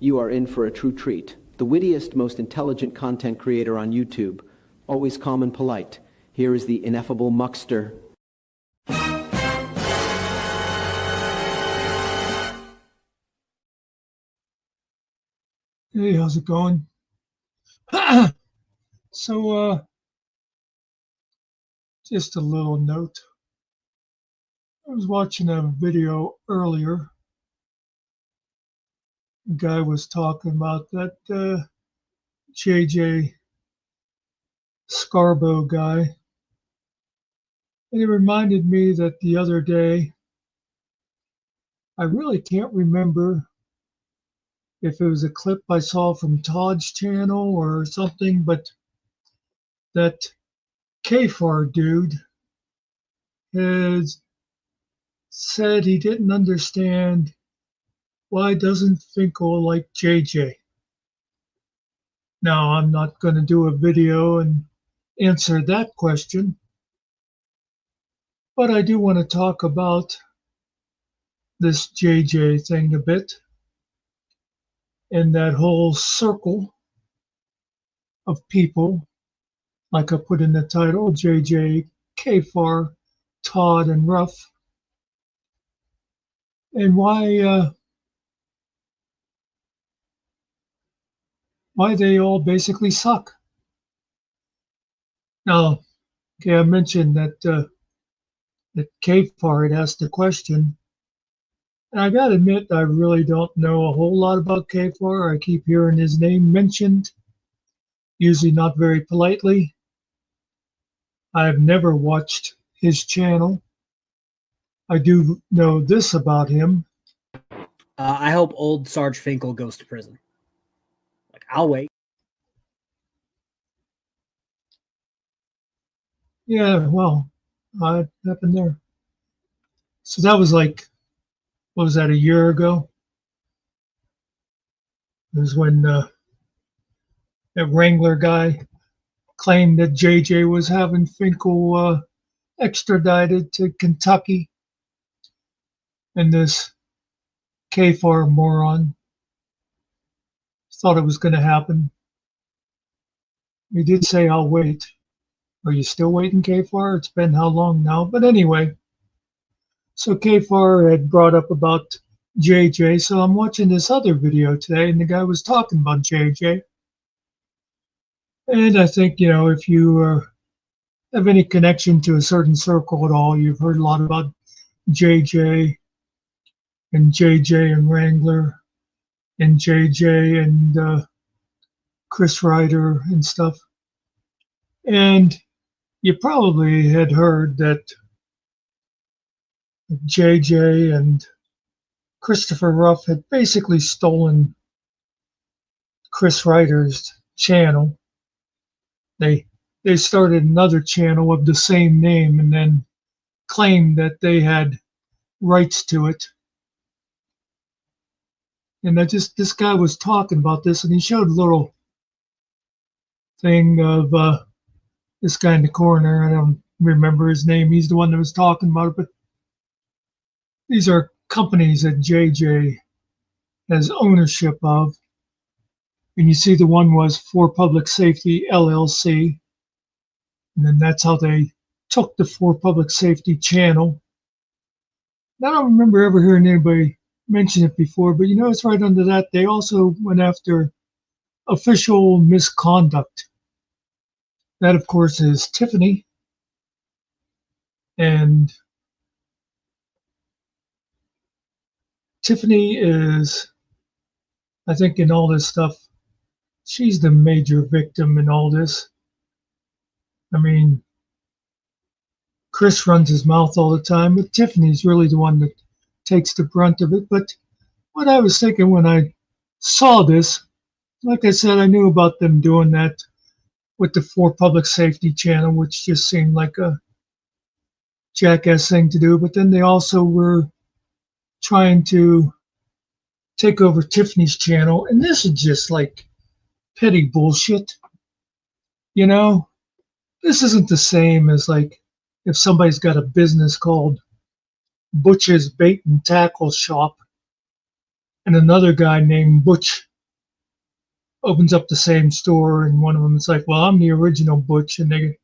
You are in for a true treat. The wittiest, most intelligent content creator on YouTube. Always calm and polite. Here is the ineffable Muckster. Hey, how's it going? So, just a little note. I was watching a video earlier. A guy was talking about that JJ Scarbo guy. And it reminded me that the other day, I really can't remember if it was a clip I saw from Todd's channel or something, but that Kfarr dude has said he didn't understand why doesn't Finkel like JJ. Now, I'm not going to do a video and answer that question, but I do want to talk about this JJ thing a bit and that whole circle of people, like I put in the title, JJ, Kfarr, Todd, and Ruff, and why they all basically suck. Now, okay, I mentioned that Kfarr had asked the question, and I gotta admit, I really don't know a whole lot about Kfarr. I keep hearing his name mentioned, usually not very politely. I've never watched his channel. I do know this about him. I hope old Sarge Finkel goes to prison. Like, I'll wait. Yeah, well, what happened there? So that was like, what was that, a year ago? It was when that Wrangler guy claimed that JJ was having Finkel extradited to Kentucky. And this Kfarr moron thought it was going to happen. He did say, I'll wait. Are you still waiting, Kfarr? It's been how long now? But anyway, so Kfarr had brought up about JJ. So I'm watching this other video today, and the guy was talking about JJ. And I think, you know, if you have any connection to a certain circle at all, you've heard a lot about JJ and Wrangler and JJ and Chris Ryder and stuff. And you probably had heard that JJ and Christopher Ruff had basically stolen Chris Ryder's channel. They started another channel of the same name and then claimed that they had rights to it. And this guy was talking about this, and he showed a little thing of this guy in the corner. I don't remember his name. He's the one that was talking about it. But these are companies that JJ has ownership of. And you see the one was For Public Safety, LLC. And then that's how they took the For Public Safety channel. I don't remember ever hearing anybody mention it before, but you know, it's right under that. They also went after official misconduct. That, of course, is Tiffany. And Tiffany is, I think, in all this stuff, she's the major victim in all this. I mean, Chris runs his mouth all the time, but Tiffany's really the one that takes the brunt of it. But what I was thinking when I saw this, like I said, I knew about them doing that with the For Public Safety channel, which just seemed like a jackass thing to do. But then they also were trying to take over Tiffany's channel. And this is just like petty bullshit. You know, this isn't the same as like if somebody's got a business called Butch's Bait and Tackle Shop and another guy named Butch opens up the same store, and one of them is like, well, I'm the original Butch, and they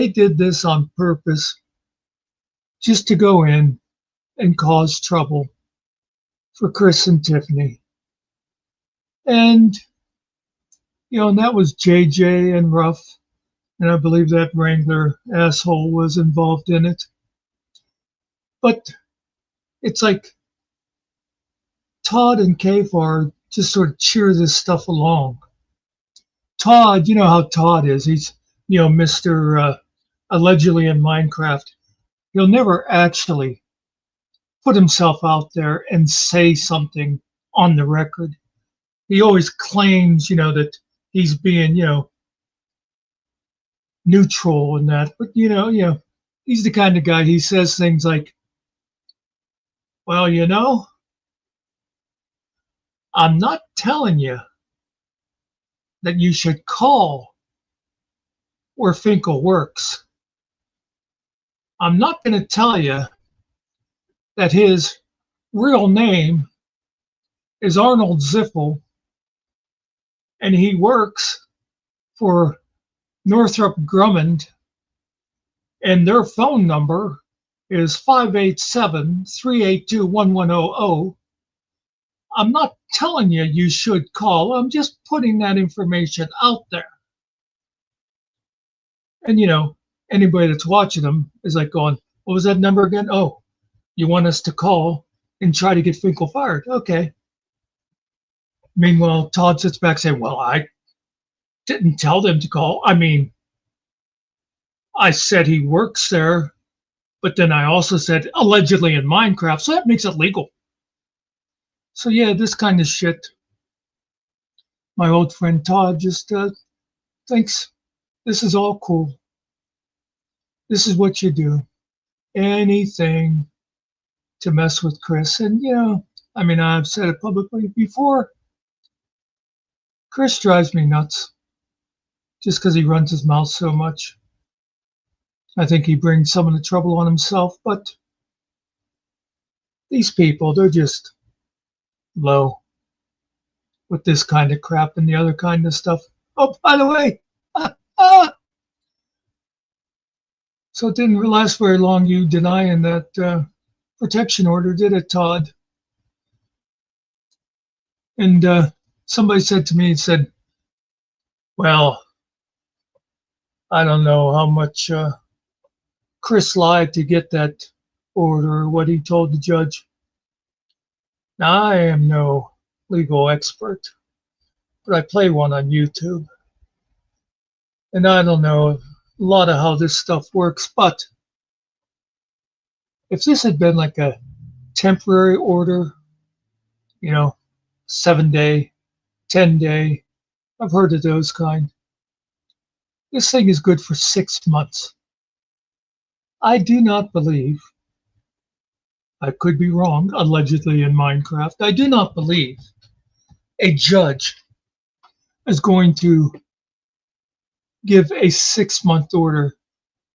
did this on purpose just to go in and cause trouble for Chris and Tiffany. And, and that was JJ and Ruff, and I believe that Wrangler asshole was involved in it. But it's like Todd and Kfarr just sort of cheer this stuff along. Todd, you know how Todd is. He's, Mr. Allegedly in Minecraft. He'll never actually put himself out there and say something on the record. He always claims, that he's being, neutral and that. But, he's the kind of guy, he says things like, well, I'm not telling you that you should call where Finkel works. I'm not going to tell you that his real name is Arnold Ziffel and he works for Northrop Grumman and their phone number is 587-382-1100. I'm not telling you you should call. I'm just putting that information out there. And, anybody that's watching them is like going, what was that number again? Oh, you want us to call and try to get Finkel fired. Okay. Meanwhile, Todd sits back saying, well, I didn't tell them to call. I mean, I said he works there, but then I also said allegedly in Minecraft, so that makes it legal. So yeah, this kind of shit. My old friend Todd just thinks this is all cool. This is what you do. Anything to mess with Chris. And, I've said it publicly before. Chris drives me nuts just because he runs his mouth so much. I think he brings some of the trouble on himself, but these people, they're just low with this kind of crap and the other kind of stuff. Oh, by the way, so it didn't last very long, you denying that protection order, did it, Todd? And somebody said to me, well, I don't know how much Chris lied to get that order or what he told the judge. Now, I am no legal expert, but I play one on YouTube. And I don't know a lot of how this stuff works, but if this had been like a temporary order, 7-day, 10-day, I've heard of those kind. This thing is good for 6 months. I do not believe, I could be wrong, allegedly in Minecraft, I do not believe a judge is going to give a 6-month order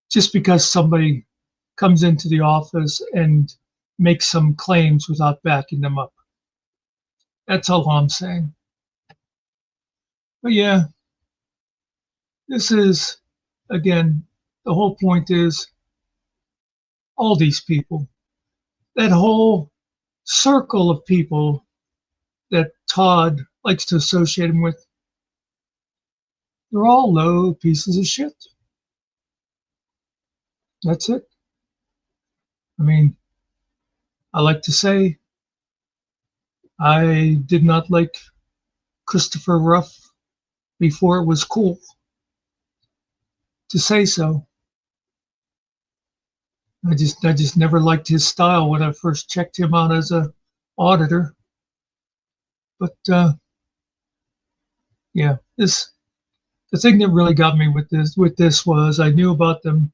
just because somebody comes into the office and makes some claims without backing them up. That's all I'm saying. But yeah, this is, again, the whole point is all these people, that whole circle of people that Todd likes to associate him with, they're all low pieces of shit. That's it. I like to say I did not like Christopher Ruff before it was cool to say so. I just never liked his style when I first checked him out as a auditor. But yeah, the thing that really got me with this was I knew about them,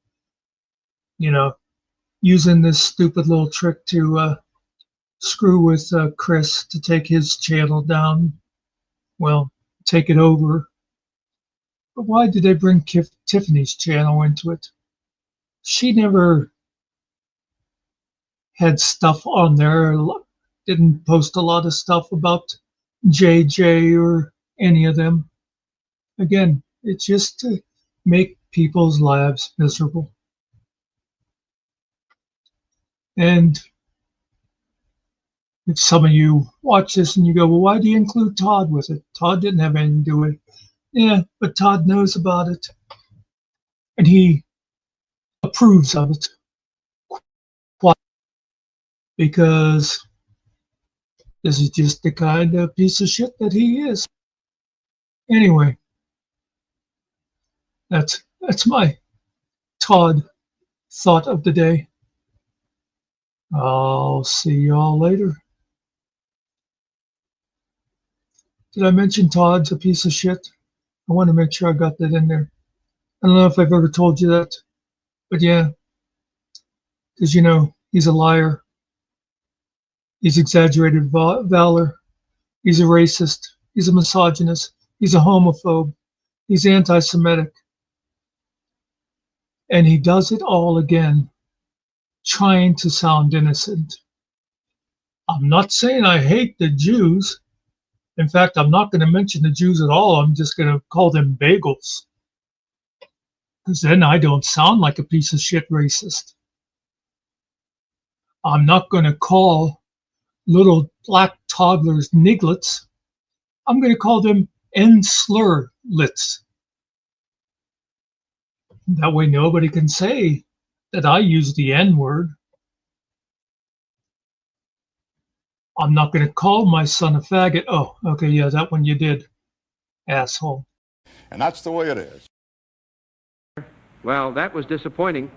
using this stupid little trick to screw with Chris to take his channel down. Well, take it over. But why did they bring Tiffany's channel into it? She never had stuff on there, didn't post a lot of stuff about JJ or any of them. Again, it's just to make people's lives miserable. And if some of you watch this and you go, well, why do you include Todd with it? Todd didn't have anything to do with it. Yeah, but Todd knows about it. And he approves of it. Why? Because this is just the kind of piece of shit that he is. Anyway, that's my Todd thought of the day. I'll see y'all later. Did I mention Todd's a piece of shit? I want to make sure I got that in there. I don't know if I've ever told you that, but yeah, because he's a liar. He's exaggerated valor. He's a racist. He's a misogynist. He's a homophobe. He's anti-Semitic. And he does it all again, trying to sound innocent. I'm not saying I hate the Jews. In fact, I'm not going to mention the Jews at all. I'm just going to call them bagels. Because then I don't sound like a piece of shit racist. I'm not going to call little black toddlers nigglets. I'm going to call them N-slurlets. That way nobody can say that I use the N-word. I'm not going to call my son a faggot. Oh, okay, yeah, that one you did, asshole. And that's the way it is. Well, that was disappointing.